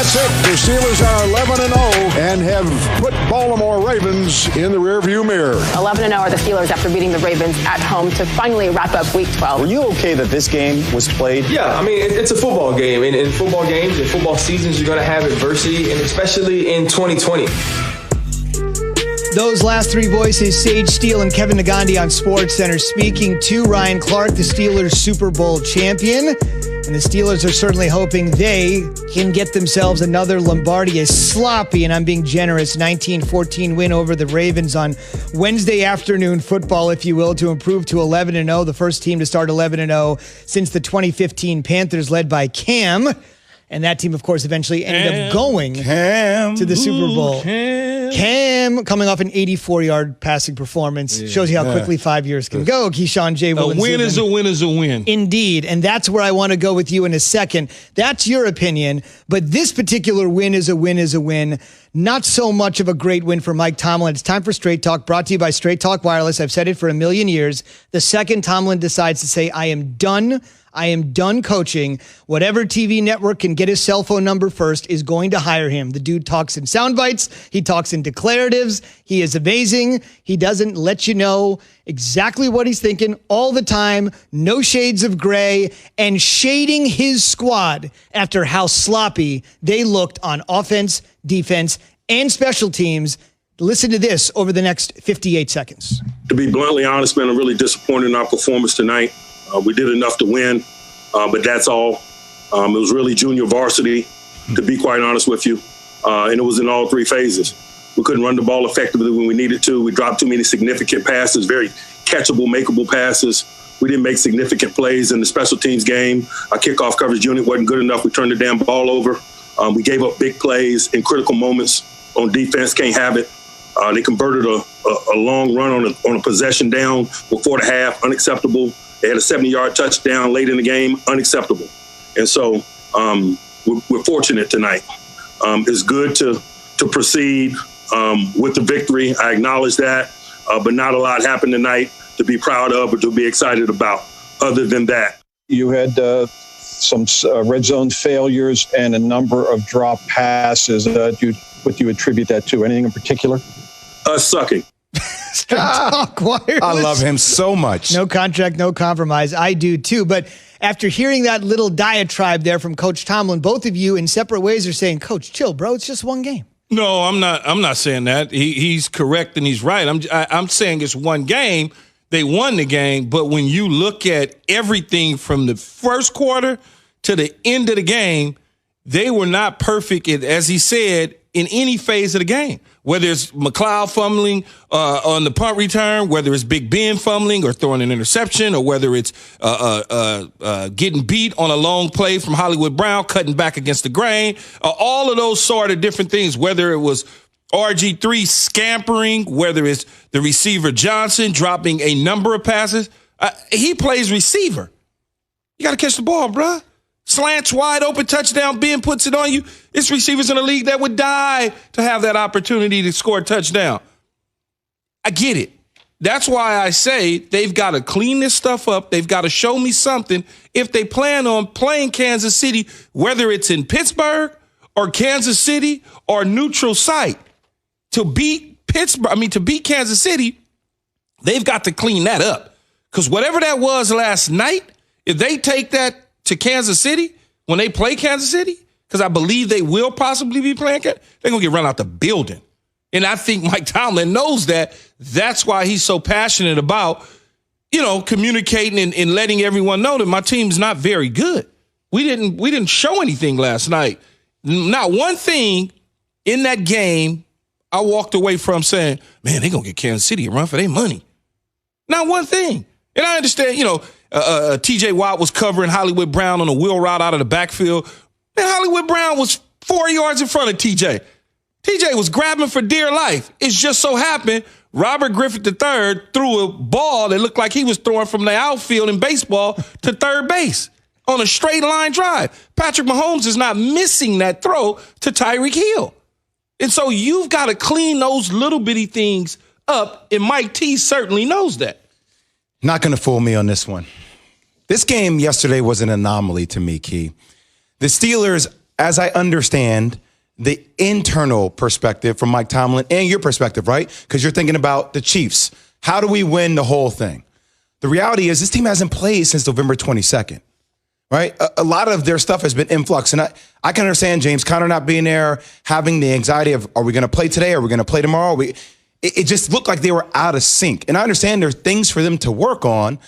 That's it. The Steelers are 11-0 and have put Baltimore Ravens in the rearview mirror. 11-0 are the Steelers after beating the Ravens at home to finally wrap up Week 12. Were you okay that this game was played? Yeah, I mean, it's a football game. And in football games and football seasons, you're going to have adversity, and especially in 2020. Those last three voices, Sage Steele and Kevin Nagandi on SportsCenter, speaking to Ryan Clark, the Steelers Super Bowl champion. And the Steelers are certainly hoping they can get themselves another Lombardi, a sloppy, and I'm being generous, 19-14 win over the Ravens on Wednesday afternoon football, if you will, to improve to 11-0, the first team to start 11-0 since the 2015 Panthers led by Cam. And that team, of course, eventually ended up going to the Super Bowl. Cam coming off an 84-yard passing performance. Shows you how quickly 5 years can go. Keyshawn J. A win is a win is a win. Indeed. And that's where I want to go with you in a second. That's your opinion. But this particular win is a win is a win. Not so much of a great win for Mike Tomlin. It's time for Straight Talk, brought to you by Straight Talk Wireless. I've said it for a million years. The second Tomlin decides to say, I am done coaching. Whatever TV network can get his cell phone number first is going to hire him. The dude talks in sound bites. He talks in declaratives. He is amazing. He doesn't let you know exactly what he's thinking all the time. No shades of gray, and shading his squad after how sloppy they looked on offense, defense, and special teams. Listen to this over the next 58 seconds. To be bluntly honest, man, I'm really disappointed in our performance tonight. We did enough to win, but that's all. It was really junior varsity, to be quite honest with you, and it was in all three phases. We couldn't run the ball effectively when we needed to. We dropped too many significant passes, very catchable, makeable passes. We didn't make significant plays in the special teams game. Our kickoff coverage unit wasn't good enough. We turned the damn ball over. We gave up big plays in critical moments on defense. Can't have it. They converted a long run on a possession down before the half. Unacceptable. They had a 70-yard touchdown late in the game. Unacceptable. And so we're fortunate tonight. It's good to proceed with the victory. I acknowledge that. But not a lot happened tonight to be proud of or to be excited about other than that. You had some red zone failures and a number of drop passes. What do you attribute that to? Anything in particular? Us sucking. Straight Talk Wireless. I love him so much. No contract, no compromise. I do too. But after hearing that little diatribe there from Coach Tomlin, both of you in separate ways are saying, Coach, chill, bro. It's just one game. No, I'm not saying that. He's correct and he's right. I'm saying it's one game. They won the game, but when you look at everything from the first quarter to the end of the game, they were not perfect, as he said, in any phase of the game. Whether it's McLeod fumbling on the punt return, whether it's Big Ben fumbling or throwing an interception, or whether it's getting beat on a long play from Hollywood Brown, cutting back against the grain, all of those sort of different things, whether it was RG3 scampering, whether it's the receiver Johnson dropping a number of passes. He plays receiver. You got to catch the ball, bruh. Slants wide open, touchdown, Ben puts it on you. It's receivers in the league that would die to have that opportunity to score a touchdown. I get it. That's why I say they've got to clean this stuff up. They've got to show me something if they plan on playing Kansas City, whether it's in Pittsburgh or Kansas City or neutral site. To beat Kansas City, they've got to clean that up. Because whatever that was last night, if they take that to Kansas City, when they play Kansas City, because I believe they will possibly be playing, they're going to get run out the building. And I think Mike Tomlin knows that. That's why he's so passionate about, communicating and letting everyone know that my team's not very good. We didn't show anything last night. Not one thing in that game I walked away from saying, man, they're going to get Kansas City a run for their money. Not one thing. And I understand, T.J. Watt was covering Hollywood Brown on a wheel route out of the backfield. Man, Hollywood Brown was 4 yards in front of T.J. T.J. was grabbing for dear life. It just so happened Robert Griffith III threw a ball that looked like he was throwing from the outfield in baseball to third base on a straight line drive. Patrick Mahomes is not missing that throw to Tyreek Hill. And so you've got to clean those little bitty things up, and Mike T certainly knows that. Not going to fool me on this one. This game yesterday was an anomaly to me, Key. The Steelers, as I understand the internal perspective from Mike Tomlin and your perspective, right? Because you're thinking about the Chiefs. How do we win the whole thing? The reality is this team hasn't played since November 22nd, right? A lot of their stuff has been in flux. And I can understand James Conner not being there, having the anxiety of, are we going to play today? Are we going to play tomorrow? It just looked like they were out of sync. And I understand there's things for them to work on,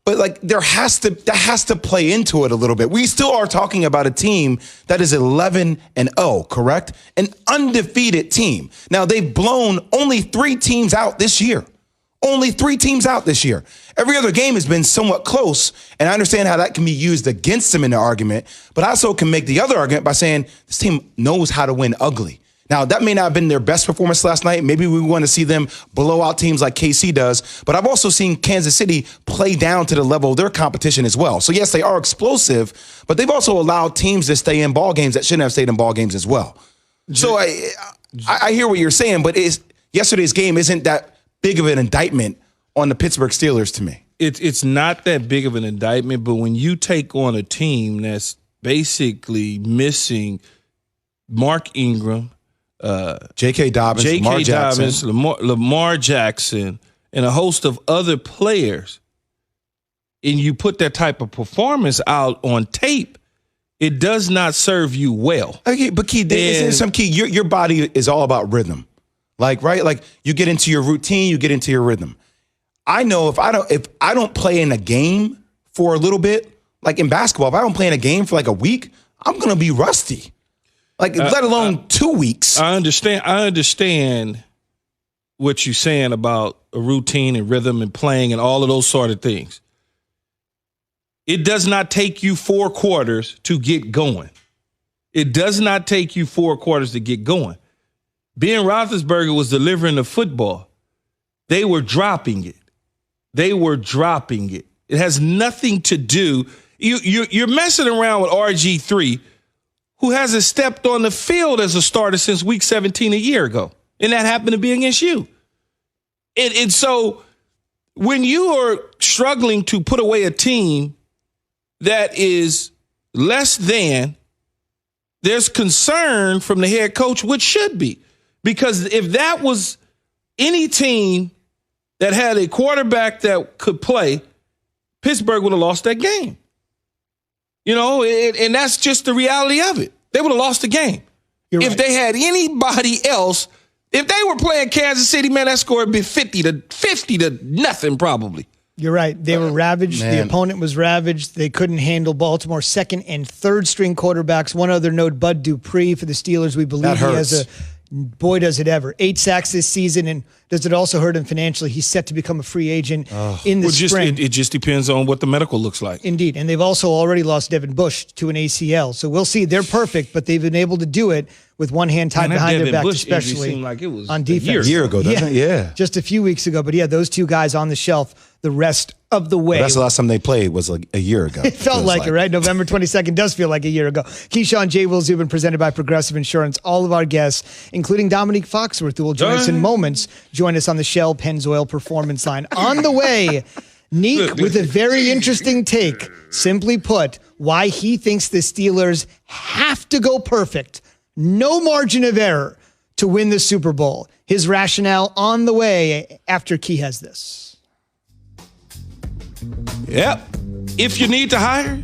but like that has to play into it a little bit. We still are talking about a team that is 11-0, correct? An undefeated team. Now they've blown only 3 teams out this year. Only 3 teams out this year. Every other game has been somewhat close, and I understand how that can be used against them in the argument, but I also can make the other argument by saying this team knows how to win ugly. Now, that may not have been their best performance last night. Maybe we want to see them blow out teams like KC does, but I've also seen Kansas City play down to the level of their competition as well. So, yes, they are explosive, but they've also allowed teams to stay in ball games that shouldn't have stayed in ball games as well. So I hear what you're saying, but yesterday's game isn't that big of an indictment on the Pittsburgh Steelers to me. It's not that big of an indictment, but when you take on a team that's basically missing Mark Ingram, J.K. Dobbins, Lamar Jackson, and a host of other players, and you put that type of performance out on tape, it does not serve you well. Okay, but Key, there's some key. Your body is all about rhythm. Right? Like you get into your routine, you get into your rhythm. I know if I don't play in a game for a little bit, like in basketball, if I don't play in a game for like a week, I'm going to be rusty. Like, let alone 2 weeks. I understand what you're saying about a routine and rhythm and playing and all of those sort of things. It does not take you 4 quarters to get going. It does not take you 4 quarters to get going. Ben Roethlisberger was delivering the football. They were dropping it. It has nothing to do. You're messing around with RG3, who hasn't stepped on the field as a starter since week 17 a year ago. And that happened to be against you. And so when you are struggling to put away a team that is less than, there's concern from the head coach, which should be. Because if that was any team that had a quarterback that could play, Pittsburgh would have lost that game. You know, and that's just the reality of it. They would have lost the game. If they had anybody else, if they were playing Kansas City, man, that score would be 50 to nothing probably. You're right. They were ravaged. Man. The opponent was ravaged. They couldn't handle Baltimore's 2nd and 3rd string quarterbacks. One other note, Bud Dupree for the Steelers. We believe he has boy, does it ever. 8 sacks this season, and does it also hurt him financially? He's set to become a free agent in the spring. It just depends on what the medical looks like. Indeed, and they've also already lost Devin Bush to an ACL. So we'll see. They're perfect, but they've been able to do it with one hand tied behind their back, Bush especially like it was on defense. A year ago, doesn't it? Yeah. Just a few weeks ago. But yeah, those 2 guys on the shelf the rest of the way. But that's the last time they played was like a year ago. It felt like it, right? November 22nd does feel like a year ago. Keyshawn, J. Will Zubin, presented by Progressive Insurance. All of our guests, including Dominique Foxworth, who will join us in moments, join us on the Shell Pennzoil Performance Line. On the way, Neek with a very interesting take. Simply put, why he thinks the Steelers have to go perfect, no margin of error, to win the Super Bowl. His rationale on the way after Key has this. Yep. If you need to hire,